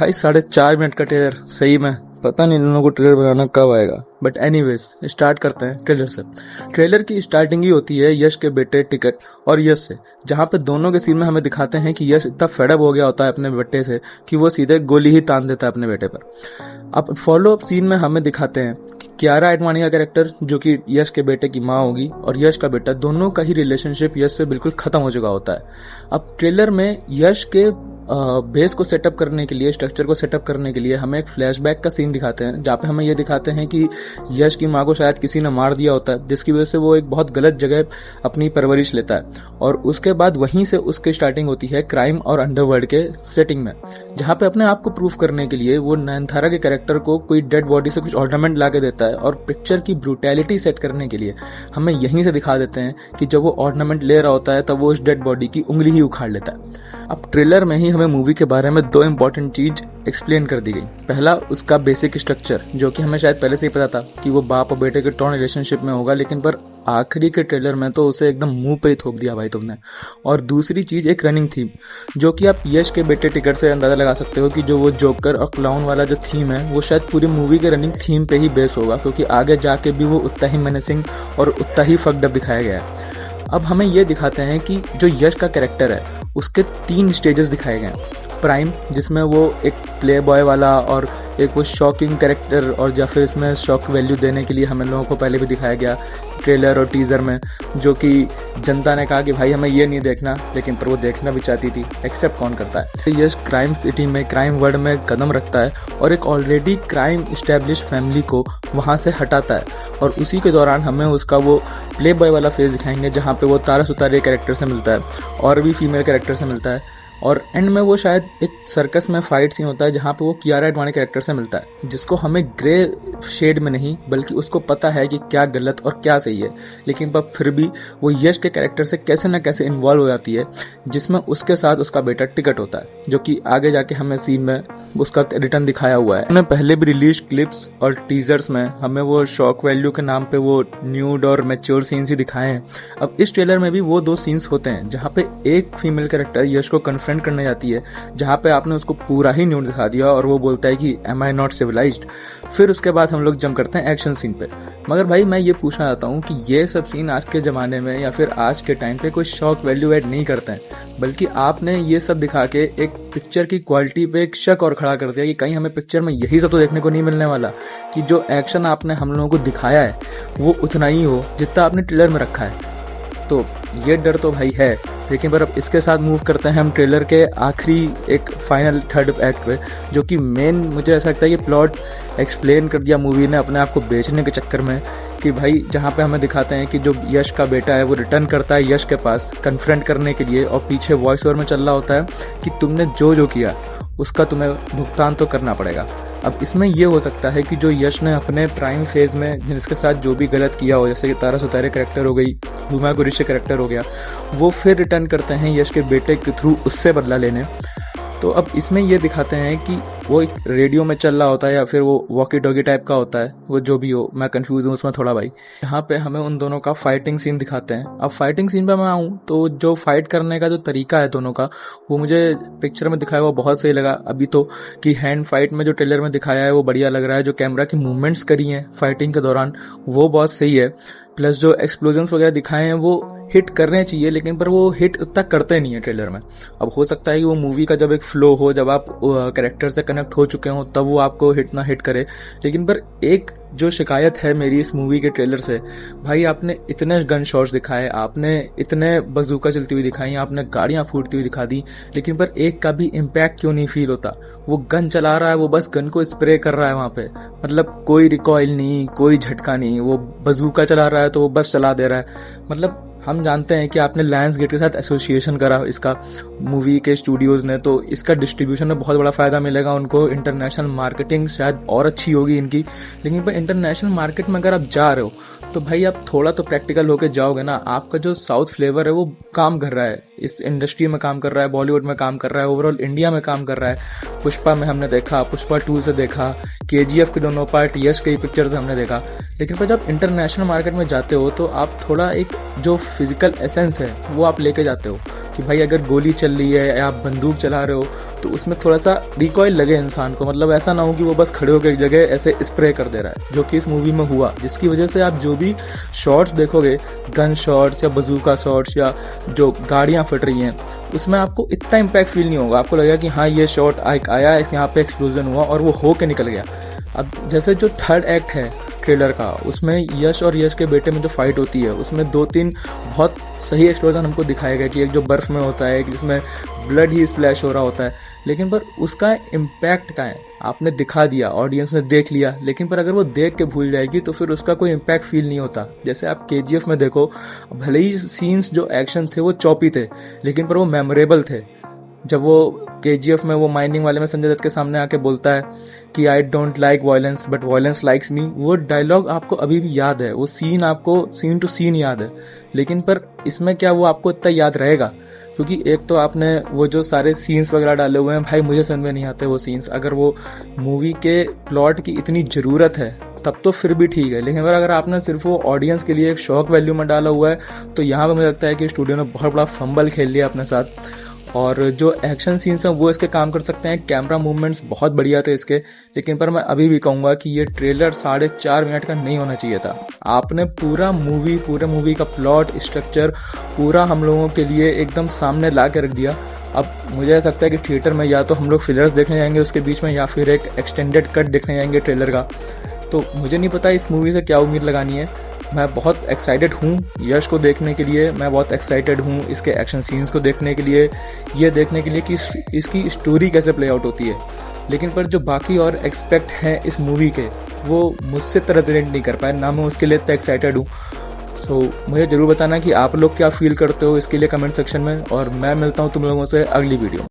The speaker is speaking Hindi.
भाई 4.5 मिनट का ट्रेलर सही में पता नहीं इन लोगों को ट्रेलर बनाना कब आएगा। बट एनीवेज स्टार्ट करते हैं ट्रेलर से। ट्रेलर की स्टार्टिंग ही होती है यश के बेटे टिकट और यश से, जहां पे दोनों के सीन में हमें दिखाते हैं कि यश इतना फेडअप हो गया होता है अपने बेटे से कि वो सीधे गोली ही तान देता है अपने बेटे पर। अब फॉलो अप सीन में हमें दिखाते हैं कि कियारा एडवाणी का कैरेक्टर जो कि यश के बेटे की माँ होगी और यश का बेटा, दोनों का ही रिलेशनशिप यश से बिल्कुल खत्म हो चुका होता है। अब ट्रेलर में यश के बेस को सेटअप करने के लिए, स्ट्रक्चर को सेटअप करने के लिए हमें एक फ्लैशबैक का सीन दिखाते हैं, जहाँ पे हमें ये दिखाते हैं कि यश की माँ को शायद किसी ने मार दिया होता है, जिसकी वजह से वो एक बहुत गलत जगह अपनी परवरिश लेता है। और उसके बाद वहीं से उसकी स्टार्टिंग होती है क्राइम और अंडरवर्ल्ड के सेटिंग में, जहाँ पे अपने आप को प्रूफ करने के लिए वो नयनतारा के कैरेक्टर को कोई डेड बॉडी से कुछ ऑर्नामेंट ला के देता है, और पिक्चर की ब्रूटैलिटी सेट करने के लिए हमें यहीं से दिखा देते हैं कि जब वो ऑर्नामेंट ले रहा होता है तब वो उस डेड बॉडी की उंगली ही उखाड़ लेता है। अब ट्रेलर में ही हमें मूवी के बारे में 2 इंपॉर्टेंट चीज एक्सप्लेन कर दी गई। पहला, उसका बेसिक स्ट्रक्चर, जो कि हमें शायद पहले से ही पता था कि वो बाप और बेटे के टॉर्न रिलेशनशिप में होगा, लेकिन पर आखिरी के ट्रेलर में तो उसे एकदम मुंह पे ही थोप दिया भाई तुमने। और दूसरी चीज एक रनिंग थीम, जो कि आप यश के बेटे टिकट से अंदाजा लगा सकते हो कि जो वो जोकर और क्लाउन वाला जो थीम है वो शायद पूरी मूवी के रनिंग थीम पे ही बेस होगा, क्योंकि आगे जाके भी वो उतना ही मेनेसिंग और उतना ही फक्ड अप दिखाया गया है। अब हमें ये दिखाते हैं कि जो यश का कैरेक्टर है उसके 3 स्टेजेस दिखाए गए हैं। प्राइम, जिसमें वो एक प्ले बॉय वाला और एक वो शॉकिंग कैरेक्टर, और या फिर इसमें शॉक वैल्यू देने के लिए हमें लोगों को पहले भी दिखाया गया ट्रेलर और टीजर में, जो कि जनता ने कहा कि भाई हमें ये नहीं देखना, लेकिन पर वो देखना भी चाहती थी। एक्सेप्ट कौन करता है? यश क्राइम सिटी में, क्राइम वर्ल्ड में कदम रखता है और एक ऑलरेडी क्राइम इस्टेब्लिश फैमिली को वहाँ से हटाता है, और उसी के दौरान हमें उसका वो प्ले बॉय वाला फेज दिखाएंगे, जहाँ पे वो तारा सुतारे कैरेक्टर से मिलता है और भी फीमेल कैरेक्टर से मिलता है, और एंड में वो शायद एक सर्कस में फाइट सीन होता है जहाँ पे वो कियारा एडवाणी कैरेक्टर से मिलता है, जिसको हमें ग्रे शेड में नहीं बल्कि उसको पता है कि क्या गलत और क्या सही है, लेकिन पर फिर भी वो यश के कैरेक्टर से कैसे न कैसे इन्वॉल्व हो जाती है, जिसमें उसके साथ उसका बेटा टिकट होता है, जो कि आगे जाके हमें सीन में उसका रिटर्न दिखाया हुआ है। उन्होंने पहले भी रिलीज क्लिप्स और टीजर्स में हमें वो शॉक वैल्यू के नाम पे वो न्यूड और मैच्योर सीन्स ही दिखाए हैं। अब इस ट्रेलर में भी वो 2 सीन्स होते हैं जहाँ पे एक फीमेल कैरेक्टर यश को कन्फ्रंट करने जाती है, जहाँ पे आपने उसको पूरा ही न्यूड दिखा दिया और वो बोलता है कि एम आई नॉट सिविलाइज्ड। फिर उसके बाद हम लोग जंप करते हैं एक्शन सीन पे। मगर भाई मैं ये पूछना चाहता हूँ कि ये सब सीन आज के जमाने में या फिर आज के टाइम पे कोई शॉक वैल्यू ऐड नहीं करते हैं, बल्कि आपने ये सब दिखा के एक पिक्चर की क्वालिटी पे एक शक और खड़ा कर दिया कि कहीं हमें पिक्चर में यही सब तो देखने को नहीं मिलने वाला, कि जो एक्शन आपने हम लोगों को दिखाया है वो उतना ही हो जितना आपने ट्रेलर में रखा है। तो ये डर तो भाई है, लेकिन पर अब इसके साथ मूव करते हैं हम ट्रेलर के आखिरी एक फाइनल थर्ड एक्ट पे, जो कि मेन मुझे ऐसा लगता है कि प्लॉट एक्सप्लेन कर दिया मूवी ने अपने आप को बेचने के चक्कर में, कि भाई जहाँ पे हमें दिखाते हैं कि जो यश का बेटा है वो रिटर्न करता है यश के पास कन्फ्रंट करने के लिए, और पीछे वॉइस ओवर में चल रहा होता है कि तुमने जो जो किया उसका तुम्हें भुगतान तो करना पड़ेगा। अब इसमें यह हो सकता है कि जो यश ने अपने प्राइम फेज में जिसके साथ जो भी गलत किया हो, जैसे कि तारा सुतारे कैरेक्टर हो गई, हुमा गुरिश कैरेक्टर हो गया, वो फिर रिटर्न करते हैं यश के बेटे के थ्रू उससे बदला लेने। तो अब इसमें ये दिखाते हैं कि वो एक रेडियो में चल रहा होता है या फिर वो वॉकी टॉकी टाइप का होता है, वो जो भी हो, मैं कंफ्यूज हूँ उसमें थोड़ा भाई। यहाँ पे हमें उन दोनों का फाइटिंग सीन दिखाते हैं। अब फाइटिंग सीन पे मैं आऊँ तो जो फाइट करने का जो तरीका है दोनों का, वो मुझे पिक्चर में दिखाया हुआ बहुत सही लगा। अभी तो कि हैंड फाइट में जो ट्रेलर में दिखाया है वो बढ़िया लग रहा है, जो कैमरा की मूवमेंट्स करी हैं फाइटिंग के दौरान वो बहुत सही है, प्लस जो एक्सप्लोजन्स वगैरह दिखाए हैं वो हिट करने चाहिए, लेकिन पर वो हिट उतना करते नहीं है ट्रेलर में। अब हो सकता है कि वो मूवी का जब एक फ्लो हो, जब आप कैरेक्टर से कनेक्ट हो चुके हो, तब वो आपको हिट ना हिट करे। लेकिन पर एक जो शिकायत है मेरी इस मूवी के ट्रेलर से, भाई आपने इतने गन शॉट्स दिखाए, आपने इतने बंदूका चलती हुई दिखाई, आपने गाड़ियां फूटती हुई दिखा दी, लेकिन पर एक का भी इम्पैक्ट क्यों नहीं फील होता? वो गन चला रहा है, वो बस गन को स्प्रे कर रहा है वहां पे, मतलब कोई रिकॉइल नहीं, कोई झटका नहीं। वो बंदूका चला रहा है तो वो बस चला दे रहा है। मतलब हम जानते हैं कि आपने लायंस गेट के साथ एसोसिएशन करा इसका मूवी के स्टूडियोज ने, तो इसका डिस्ट्रीब्यूशन में बहुत बड़ा फायदा मिलेगा उनको, इंटरनेशनल मार्केटिंग शायद और अच्छी होगी इनकी। लेकिन पर इंटरनेशनल मार्केट में अगर आप जा रहे हो तो भाई आप थोड़ा तो प्रैक्टिकल होके जाओगे ना। आपका जो साउथ फ्लेवर है वो काम कर रहा है, इस इंडस्ट्री में काम कर रहा है, बॉलीवुड में काम कर रहा है, ओवरऑल इंडिया में काम कर रहा है। पुष्पा में हमने देखा, पुष्पा 2 से देखा, KGF के दोनों पार्ट, यश के पिक्चर से हमने देखा। लेकिन पर जब इंटरनेशनल मार्केट में जाते हो तो आप थोड़ा एक जो फिजिकल एसेंस है वो आप लेके जाते हो, कि भाई अगर गोली चल रही है या आप बंदूक चला रहे हो तो उसमें थोड़ा सा रिकॉइल लगे इंसान को, मतलब ऐसा ना हो कि वो बस खड़े होकर एक जगह ऐसे स्प्रे कर दे रहा है, जो कि इस मूवी में हुआ, जिसकी वजह से आप जो भी शॉट्स देखोगे, गन शॉट्स या बजूका शॉट्स या जो गाड़ियां फट रही हैं, उसमें आपको इतना इम्पैक्ट फील नहीं होगा। आपको लगेगा कि हाँ ये शॉट आया, यहाँ पे एक्सप्लोजन हुआ और वो हो के निकल गया। अब जैसे जो थर्ड एक्ट है ट्रेलर का, उसमें यश और यश के बेटे में जो फाइट होती है, उसमें 2-3 बहुत सही एक्सप्लोजन हमको दिखाया गया कि एक जो बर्फ में होता है, एक जिसमें ब्लड ही स्प्लैश हो रहा होता है, लेकिन पर उसका इम्पैक्ट क्या है आपने दिखा दिया, ऑडियंस ने देख लिया, लेकिन पर अगर वो देख के भूल जाएगी तो फिर उसका कोई इम्पैक्ट फील नहीं होता। जैसे आप केजीएफ में देखो, भले ही सीन्स जो एक्शन थे वो चॉपी थे, लेकिन पर वो मेमोरेबल थे। जब वो केजीएफ में वो माइनिंग वाले में संजय दत्त के सामने आके बोलता है कि I don't like violence but violence likes me, वो डायलॉग आपको अभी भी याद है, वो सीन आपको सीन टू सीन याद है। लेकिन पर इसमें क्या वो आपको इतना याद रहेगा? क्योंकि एक तो आपने वो जो सारे सीन्स वगैरह डाले हुए हैं, भाई मुझे समझ में नहीं आते वो सीन्स। अगर वो मूवी के प्लॉट की इतनी ज़रूरत है तब तो फिर भी ठीक है, लेकिन अगर आपने सिर्फ वो ऑडियंस के लिए एक शॉक वैल्यू में डाला हुआ है, तो यहाँ पर मुझे लगता है कि स्टूडियो ने बहुत बड़ा फंबल खेल लिया अपने साथ। और जो एक्शन सीन्स हैं वो इसके काम कर सकते हैं, कैमरा मूवमेंट्स बहुत बढ़िया थे इसके, लेकिन पर मैं अभी भी कहूँगा कि ये ट्रेलर 4.5 मिनट का नहीं होना चाहिए था। आपने पूरे मूवी का प्लॉट स्ट्रक्चर पूरा हम लोगों के लिए एकदम सामने ला के रख दिया। अब मुझे ऐसा लगता है कि थिएटर में या तो हम लोग फिलर्स देखने जाएंगे उसके बीच में, या फिर एक एक्सटेंडेड कट देखने जाएंगे ट्रेलर का। तो मुझे नहीं पता इस मूवी से क्या उम्मीद लगानी है। मैं बहुत एक्साइटेड हूँ यश को देखने के लिए, मैं बहुत एक्साइटेड हूँ इसके एक्शन सीन्स को देखने के लिए, ये देखने के लिए कि इसकी स्टोरी कैसे प्ले आउट होती है। लेकिन पर जो बाकी और एक्सपेक्ट हैं इस मूवी के, वो मुझसे तरह नहीं कर पाए, ना मैं उसके लिए इतना एक्साइटेड हूँ। सो मुझे ज़रूर बताना कि आप लोग क्या फील करते हो इसके लिए कमेंट सेक्शन में, और मैं मिलता हूँ तुम लोगों से अगली वीडियो में।